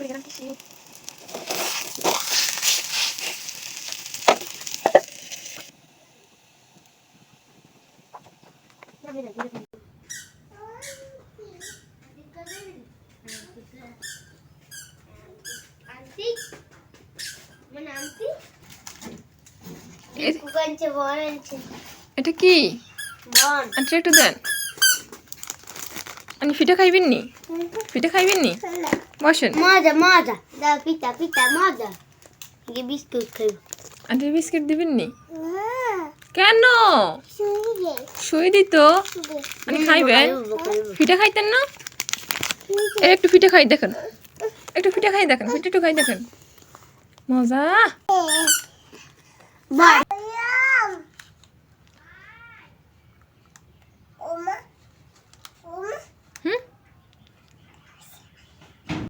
গেলাম খুশি। এটা কি আচ্ছা একটু দেন। আমি পিঠা খাইবেন নি? পিঠা খাইবেন নি? বসেন। মজা মজা দাও পিঠা পিঠা মজা বিস্কুট খাইব। আচ্ছা বিস্কিট দিবেন নি? কেন? শুয়ে দিত মানে খাইবেন? পিঠা খাইতেন না? একটু পিঠা খাই দেখেন, একটু পিঠা খাই দেখেন, পিঠা একটু খাই দেখেন, মজা।